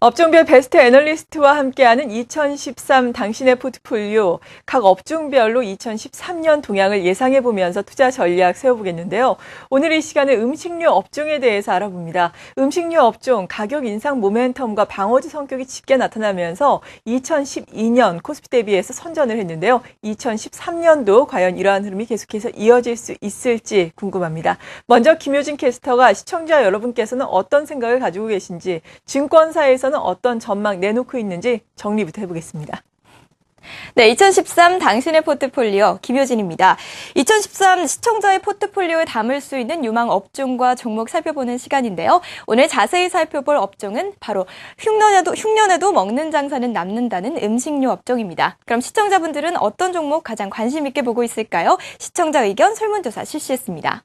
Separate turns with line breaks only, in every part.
업종별 베스트 애널리스트와 함께하는 2013 당신의 포트폴리오, 각 업종별로 2013년 동향을 예상해보면서 투자 전략 세워보겠는데요. 오늘 이 시간에 음식료 업종에 대해서 알아봅니다. 음식료 업종 가격 인상 모멘텀과 방어주 성격이 짙게 나타나면서 2012년 코스피 대비해서 선전을 했는데요. 2013년도 과연 이러한 흐름이 계속해서 이어질 수 있을지 궁금합니다. 먼저 김효진 캐스터가 시청자 여러분께서는 어떤 생각을 가지고 계신지, 증권사에서 어떤 전망 내놓고 있는지 정리부터 해보겠습니다.
네, 2013 당신의 포트폴리오 김효진입니다. 2013 시청자의 포트폴리오에 담을 수 있는 유망 업종과 종목 살펴보는 시간인데요. 오늘 자세히 살펴볼 업종은 바로 흉년에도 먹는 장사는 남는다는 음식료 업종입니다. 그럼 시청자분들은 어떤 종목 가장 관심 있게 보고 있을까요? 시청자 의견 설문조사 실시했습니다.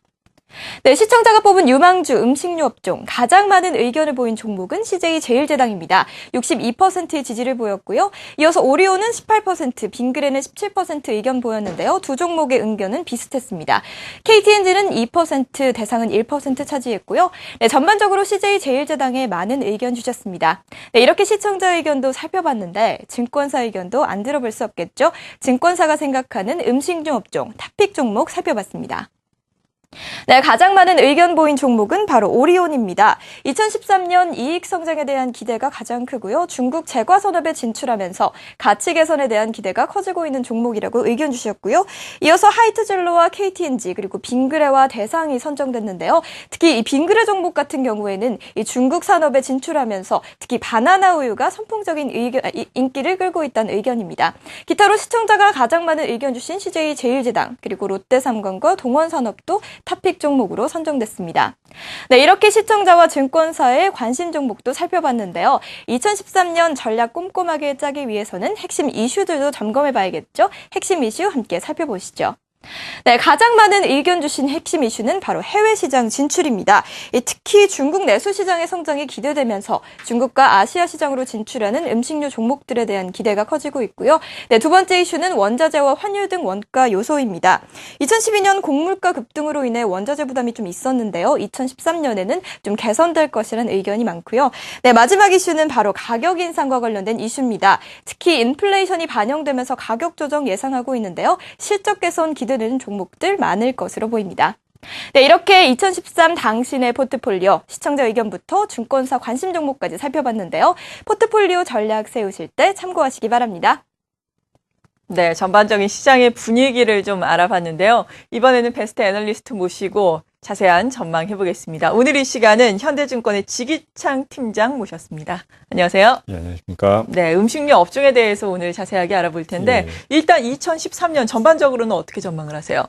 네, 시청자가 뽑은 유망주 음식료 업종 가장 많은 의견을 보인 종목은 CJ제일제당입니다. 62%의 지지를 보였고요. 이어서 오리온은 18%, 빙그레는 17% 의견 보였는데요. 두 종목의 의견은 비슷했습니다. KTNG는 2%, 대상은 1% 차지했고요. 네, 전반적으로 CJ제일제당에 많은 의견 주셨습니다. 네, 이렇게 시청자 의견도 살펴봤는데 증권사 의견도 안 들어볼 수 없겠죠. 증권사가 생각하는 음식료 업종 탑픽 종목 살펴봤습니다. 네, 가장 많은 의견 보인 종목은 바로 오리온입니다. 2013년 이익 성장에 대한 기대가 가장 크고요. 중국 제과 산업에 진출하면서 가치 개선에 대한 기대가 커지고 있는 종목이라고 의견 주셨고요. 이어서 하이트젤로와 KTNG 그리고 빙그레와 대상이 선정됐는데요. 특히 이 빙그레 종목 같은 경우에는 이 중국 산업에 진출하면서 특히 바나나 우유가 선풍적인 인기를 끌고 있다는 의견입니다. 기타로 시청자가 가장 많은 의견 주신 CJ제일제당 그리고 롯데삼건과 동원산업도 탑픽 종목으로 선정됐습니다. 네, 이렇게 시청자와 증권사의 관심 종목도 살펴봤는데요. 2013년 전략 꼼꼼하게 짜기 위해서는 핵심 이슈들도 점검해봐야겠죠. 핵심 이슈 함께 살펴보시죠. 네, 가장 많은 의견 주신 핵심 이슈는 바로 해외 시장 진출입니다. 특히 중국 내수 시장의 성장이 기대되면서 중국과 아시아 시장으로 진출하는 음식료 종목들에 대한 기대가 커지고 있고요. 네, 두 번째 이슈는 원자재와 환율 등 원가 요소입니다. 2012년 곡물가 급등으로 인해 원자재 부담이 좀 있었는데요. 2013년에는 좀 개선될 것이라는 의견이 많고요. 네, 마지막 이슈는 바로 가격 인상과 관련된 이슈입니다. 특히 인플레이션이 반영되면서 가격 조정 예상하고 있는데요. 실적 개선 기대되는 종목들 많을 것으로 보입니다. 네, 이렇게 2013 당신의 포트폴리오 시청자 의견부터 증권사 관심 종목까지 살펴봤는데요. 포트폴리오 전략 세우실 때 참고하시기 바랍니다.
네, 전반적인 시장의 분위기를 좀 알아봤는데요. 이번에는 베스트 애널리스트 모시고 자세한 전망해보겠습니다. 오늘 이 시간은 현대증권의 지기창 팀장 모셨습니다. 안녕하세요.
예, 안녕하십니까.
네, 음식료 업종에 대해서 오늘 자세하게 알아볼 텐데 일단 2013년 전반적으로는 어떻게 전망을 하세요?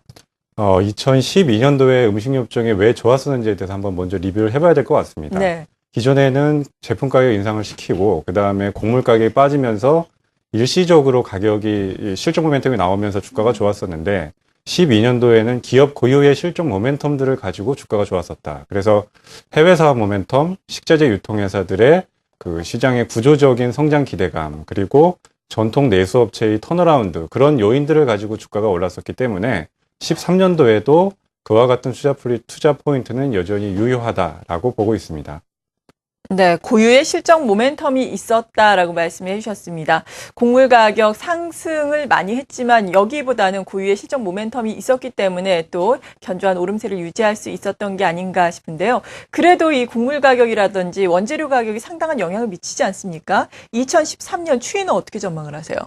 2012년도에 음식료 업종이 왜 좋았었는지에 대해서 한번 먼저 리뷰를 해봐야 될 것 같습니다.
네.
기존에는 제품 가격 인상을 시키고 그다음에 곡물 가격이 빠지면서 일시적으로 가격이 실적 모멘텀이 나오면서 주가가 좋았었는데 12년도에는 기업 고유의 실적 모멘텀들을 가지고 주가가 좋았었다. 그래서 해외 사업 모멘텀, 식자재 유통회사들의 그 시장의 구조적인 성장 기대감, 그리고 전통 내수업체의 턴어라운드, 그런 요인들을 가지고 주가가 올랐었기 때문에 13년도에도 그와 같은 투자 포인트는 여전히 유효하다라고 보고 있습니다.
네, 고유의 실적 모멘텀이 있었다라고 말씀해 주셨습니다. 곡물 가격 상승을 많이 했지만 여기보다는 고유의 실적 모멘텀이 있었기 때문에 또 견조한 오름세를 유지할 수 있었던 게 아닌가 싶은데요. 그래도 이 곡물 가격이라든지 원재료 가격이 상당한 영향을 미치지 않습니까? 2013년 추이는 어떻게 전망을 하세요?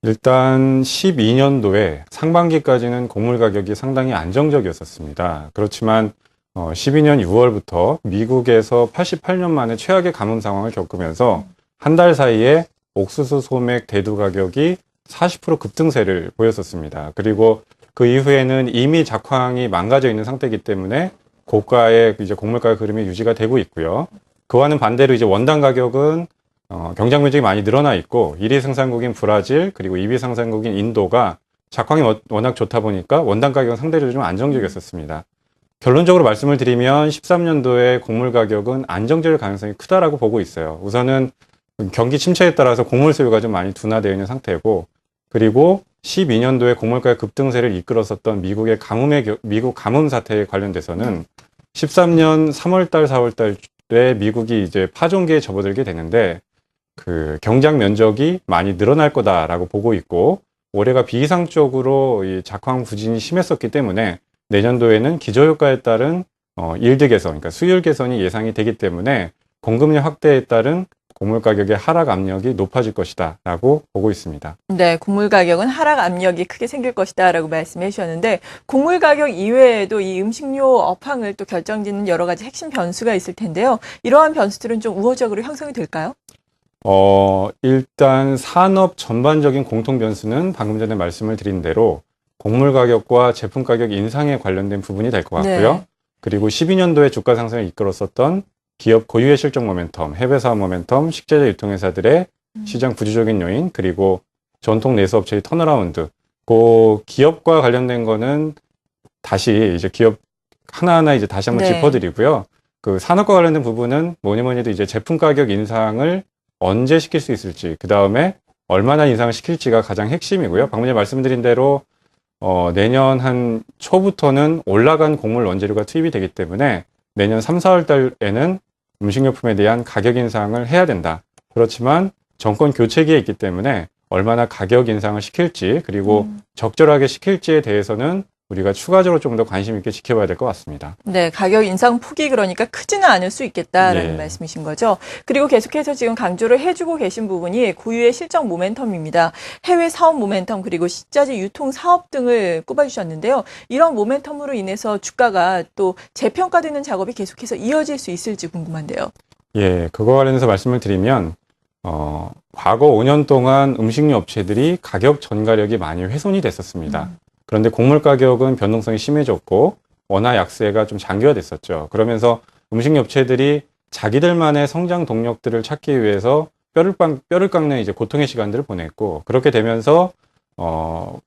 일단 12년도에 상반기까지는 곡물 가격이 상당히 안정적이었었습니다. 그렇지만 12년 6월부터 미국에서 88년 만에 최악의 가뭄 상황을 겪으면서 한 달 사이에 옥수수 소맥 대두 가격이 40% 급등세를 보였었습니다. 그리고 그 이후에는 이미 작황이 망가져 있는 상태이기 때문에 고가의 이제 곡물 가격 흐름이 유지가 되고 있고요. 그와는 반대로 이제 원당 가격은 경작 면적이 많이 늘어나 있고 1위 생산국인 브라질 그리고 2위 생산국인 인도가 작황이 워낙 좋다 보니까 원당 가격은 상대적으로 좀 안정적이었었습니다. 결론적으로 말씀을 드리면 13년도에 곡물 가격은 안정적일 가능성이 크다라고 보고 있어요. 우선은 경기 침체에 따라서 곡물 수요가 좀 많이 둔화되어 있는 상태고, 그리고 12년도에 곡물 가격 급등세를 이끌었었던 미국 가뭄 사태에 관련돼서는 13년 3월달, 4월달에 미국이 이제 파종기에 접어들게 되는데 그 경작 면적이 많이 늘어날 거다라고 보고 있고, 올해가 비이상적으로 이 작황 부진이 심했었기 때문에 내년도에는 기저효과에 따른 일드 개선, 그러니까 수율 개선이 예상이 되기 때문에 공급량 확대에 따른 곡물 가격의 하락 압력이 높아질 것이다라고 보고 있습니다.
네, 곡물 가격은 하락 압력이 크게 생길 것이다라고 말씀해 주셨는데, 곡물 가격 이외에도 이 음식료 업황을 또 결정짓는 여러 가지 핵심 변수가 있을 텐데요. 이러한 변수들은 좀 우호적으로 형성이 될까요?
일단 산업 전반적인 공통 변수는 방금 전에 말씀을 드린 대로 곡물 가격과 제품 가격 인상에 관련된 부분이 될 것 같고요.
네.
그리고 12년도에 주가 상승을 이끌었었던 기업 고유의 실적 모멘텀, 해외 사업 모멘텀, 식재재 유통회사들의 시장 부주적인 요인, 그리고 전통 내수업체의 턴어라운드. 그 기업과 관련된 거는 다시 이제 기업 하나하나 이제 다시 한번
네.
짚어드리고요. 그 산업과 관련된 부분은 뭐니 해도 이제 제품 가격 인상을 언제 시킬 수 있을지, 그 다음에 얼마나 인상을 시킬지가 가장 핵심이고요. 방금 전에 말씀드린 대로 내년 한 초부터는 올라간 곡물 원재료가 투입이 되기 때문에 내년 3, 4월 달에는 음식료품에 대한 가격 인상을 해야 된다. 그렇지만 정권 교체기에 있기 때문에 얼마나 가격 인상을 시킬지, 그리고 적절하게 시킬지에 대해서는 우리가 추가적으로 좀 더 관심 있게 지켜봐야 될 것 같습니다.
네, 가격 인상 폭이 그러니까 크지는 않을 수 있겠다라는
네.
말씀이신 거죠. 그리고 계속해서 지금 강조를 해주고 계신 부분이 고유의 실적 모멘텀입니다. 해외 사업 모멘텀 그리고 식자재 유통 사업 등을 꼽아주셨는데요. 이런 모멘텀으로 인해서 주가가 또 재평가되는 작업이 계속해서 이어질 수 있을지 궁금한데요.
예, 그거 관련해서 말씀을 드리면 과거 5년 동안 음식료 업체들이 가격 전가력이 많이 훼손이 됐었습니다. 그런데 곡물 가격은 변동성이 심해졌고 원화 약세가 좀 장기화됐었죠. 그러면서 음식료 업체들이 자기들만의 성장 동력들을 찾기 위해서 뼈를 깎는 이제 고통의 시간들을 보냈고, 그렇게 되면서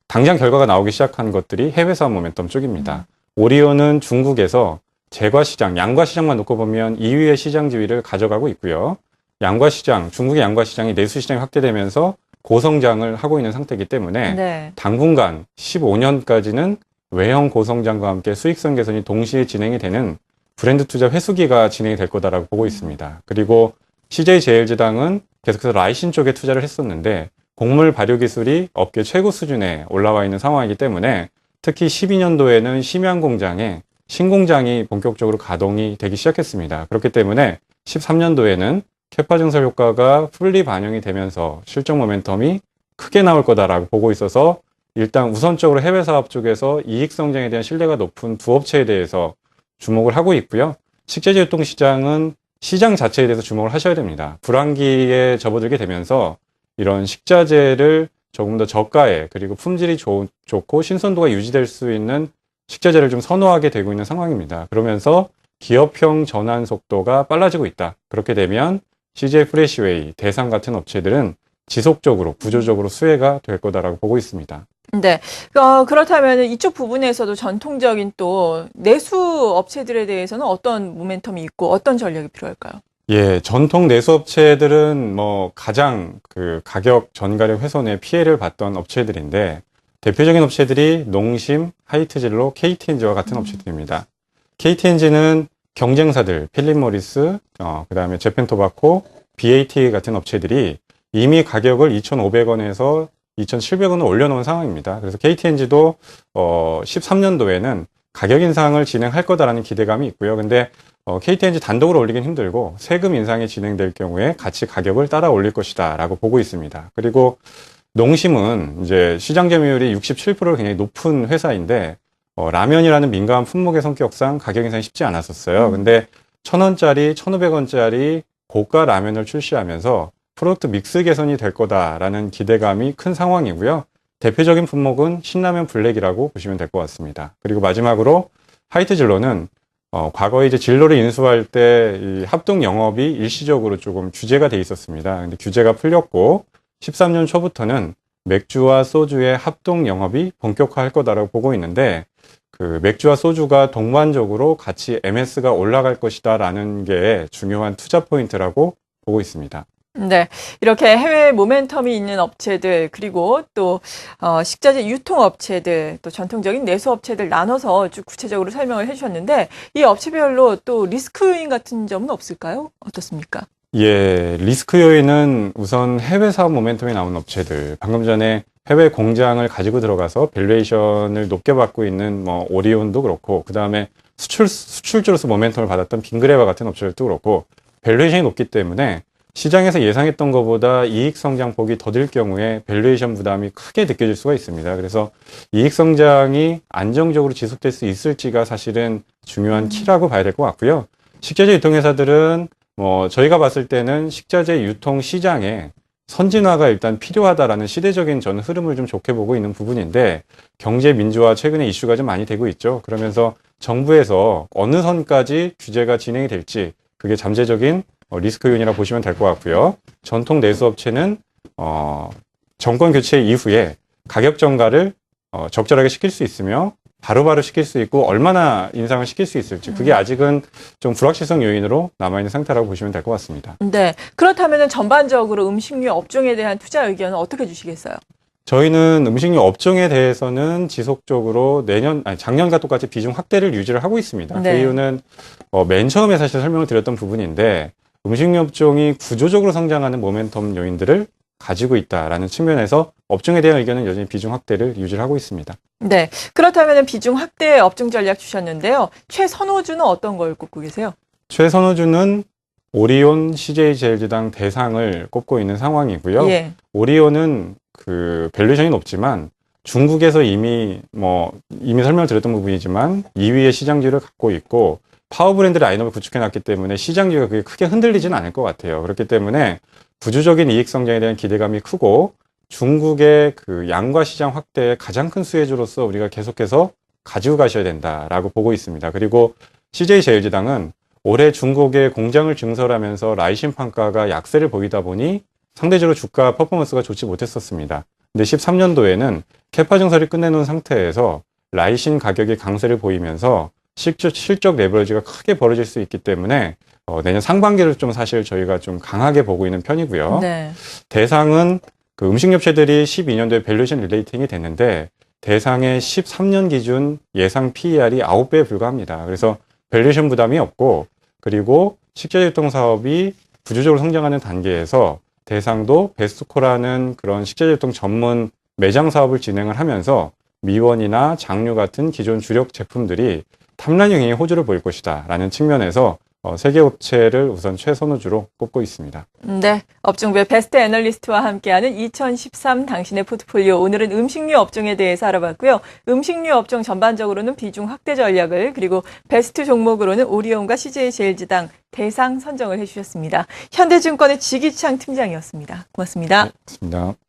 당장 결과가 나오기 시작한 것들이 해외 사업 모멘텀 쪽입니다. 오리온은 중국에서 제과 시장, 양과 시장만 놓고 보면 2위의 시장 지위를 가져가고 있고요. 양과 시장, 중국의 양과 시장이 내수 시장이 확대되면서 고성장을 하고 있는 상태이기 때문에
네.
당분간 15년까지는 외형 고성장과 함께 수익성 개선이 동시에 진행이 되는 브랜드 투자 회수기가 진행이 될 거다라고 보고 있습니다. 그리고 CJ제일제당은 계속해서 라이신 쪽에 투자를 했었는데 곡물 발효 기술이 업계 최고 수준에 올라와 있는 상황이기 때문에 특히 12년도에는 심양 공장에 신공장이 본격적으로 가동이 되기 시작했습니다. 그렇기 때문에 13년도에는 캐파 증설 효과가 풀리 반영이 되면서 실적 모멘텀이 크게 나올 거다라고 보고 있어서 일단 우선적으로 해외 사업 쪽에서 이익 성장에 대한 신뢰가 높은 두 업체에 대해서 주목을 하고 있고요. 식재재 유통 시장은 시장 자체에 대해서 주목을 하셔야 됩니다. 불황기에 접어들게 되면서 이런 식자재를 조금 더 저가에 그리고 품질이 좋고 신선도가 유지될 수 있는 식자재를 좀 선호하게 되고 있는 상황입니다. 그러면서 기업형 전환 속도가 빨라지고 있다. 그렇게 되면 CJ 프레시웨이, 대상 같은 업체들은 지속적으로 구조적으로 수혜가 될 거다라고 보고 있습니다.
네. 그렇다면 이쪽 부분에서도 전통적인 또 내수 업체들에 대해서는 어떤 모멘텀이 있고 어떤 전략이 필요할까요?
예, 전통 내수업체들은 가장 그 가격 전가력 훼손에 피해를 봤던 업체들인데 대표적인 업체들이 농심, 하이트진로, KTNG와 같은 업체들입니다. KTNG는 경쟁사들, 필립 모리스, 그다음에 재팬토바코, BAT 같은 업체들이 이미 가격을 2,500원에서 2,700원을 올려놓은 상황입니다. 그래서 KTNG도 13년도에는 가격 인상을 진행할 거다라는 기대감이 있고요. 근데 KTNG 단독으로 올리긴 힘들고 세금 인상이 진행될 경우에 같이 가격을 따라 올릴 것이다라고 보고 있습니다. 그리고 농심은 이제 시장 점유율이 67%가 굉장히 높은 회사인데 라면이라는 민감한 품목의 성격상 가격 인상이 쉽지 않았었어요. 근데 1,000원짜리, 1,500원짜리 고가 라면을 출시하면서 프로덕트 믹스 개선이 될 거다라는 기대감이 큰 상황이고요. 대표적인 품목은 신라면 블랙이라고 보시면 될 것 같습니다. 그리고 마지막으로 하이트진로는 과거에 이제 진로를 인수할 때 이 합동 영업이 일시적으로 조금 규제가 돼 있었습니다. 근데 규제가 풀렸고 13년 초부터는 맥주와 소주의 합동 영업이 본격화할 거다라고 보고 있는데 그 맥주와 소주가 동반적으로 같이 MS가 올라갈 것이다라는 게 중요한 투자 포인트라고 보고 있습니다.
네. 이렇게 해외 모멘텀이 있는 업체들, 그리고 또, 식자재 유통업체들, 또 전통적인 내수업체들 나눠서 쭉 구체적으로 설명을 해주셨는데, 이 업체별로 또 리스크 요인 같은 점은 없을까요? 어떻습니까?
예, 리스크 요인은 우선 해외 사업 모멘텀이 나온 업체들, 방금 전에 해외 공장을 가지고 들어가서 밸류에이션을 높게 받고 있는 뭐 오리온도 그렇고, 그 다음에 수출주로서 모멘텀을 받았던 빙그레와 같은 업체들도 그렇고, 밸류에이션이 높기 때문에 시장에서 예상했던 것보다 이익 성장폭이 더딜 경우에 밸류에이션 부담이 크게 느껴질 수가 있습니다. 그래서 이익 성장이 안정적으로 지속될 수 있을지가 사실은 중요한 키라고 봐야 될 것 같고요. 식자재 유통회사들은 저희가 봤을 때는 식자재 유통 시장에 선진화가 일단 필요하다라는 시대적인 저는 흐름을 좀 좋게 보고 있는 부분인데, 경제 민주화 최근에 이슈가 좀 많이 되고 있죠. 그러면서 정부에서 어느 선까지 규제가 진행이 될지, 그게 잠재적인 리스크 요인이라 보시면 될 것 같고요. 전통 내수업체는 정권 교체 이후에 가격 정가를 적절하게 시킬 수 있으며 바로바로 시킬 수 있고, 얼마나 인상을 시킬 수 있을지, 그게 아직은 좀 불확실성 요인으로 남아있는 상태라고 보시면 될 것 같습니다.
네. 그렇다면 전반적으로 음식료 업종에 대한 투자 의견은 어떻게 주시겠어요?
저희는 음식료 업종에 대해서는 지속적으로 작년과 똑같이 비중 확대를 유지를 하고 있습니다.
네.
그 이유는 맨 처음에 사실 설명을 드렸던 부분인데, 음식료 업종이 구조적으로 성장하는 모멘텀 요인들을 가지고 있다라는 측면에서 업종에 대한 의견은 여전히 비중 확대를 유지를 하고 있습니다.
네. 그렇다면 비중 확대 업종 전략 주셨는데요. 최선호주는 어떤 걸 꼽고 계세요?
최선호주는 오리온, CJ제일제당, 대상을 꼽고 있는 상황이고요.
예.
오리온은 밸류에이션이 높지만 중국에서 이미 설명을 드렸던 부분이지만 2위의 시장지를 갖고 있고, 파워브랜드 라인업을 구축해놨기 때문에 시장지가 그게 크게 흔들리지는 않을 것 같아요. 그렇기 때문에 구조적인 이익 성장에 대한 기대감이 크고, 중국의 양과 시장 확대의 가장 큰 수혜주로서 우리가 계속해서 가지고 가셔야 된다라고 보고 있습니다. 그리고 CJ제일제당은 올해 중국의 공장을 증설하면서 라이신 판가가 약세를 보이다 보니 상대적으로 주가 퍼포먼스가 좋지 못했었습니다. 근데 13년도에는 캐파 증설이 끝내놓은 상태에서 라이신 가격이 강세를 보이면서 실적 레버리지가 크게 벌어질 수 있기 때문에 내년 상반기를 좀 사실 저희가 좀 강하게 보고 있는 편이고요.
네.
대상은 음식업체들이 12년도에 밸류에이션 릴레이팅이 됐는데, 대상의 13년 기준 예상 PER이 9배에 불과합니다. 그래서 밸류에이션 부담이 없고, 그리고 식자재 유통 사업이 구조적으로 성장하는 단계에서 대상도 베스트코라는 그런 식자재 유통 전문 매장 사업을 진행을 하면서 미원이나 장류 같은 기존 주력 제품들이 탑라인 영향의 호주를 보일 것이다 라는 측면에서 세계 업체를 우선 최선호주로 꼽고 있습니다.
네. 업종별 베스트 애널리스트와 함께하는 2013 당신의 포트폴리오. 오늘은 음식료 업종에 대해서 알아봤고요. 음식료 업종 전반적으로는 비중 확대 전략을, 그리고 베스트 종목으로는 오리온과 CJ제일제당, 대상 선정을 해주셨습니다. 현대증권의 지기창 팀장이었습니다. 고맙습니다.
네, 고맙습니다.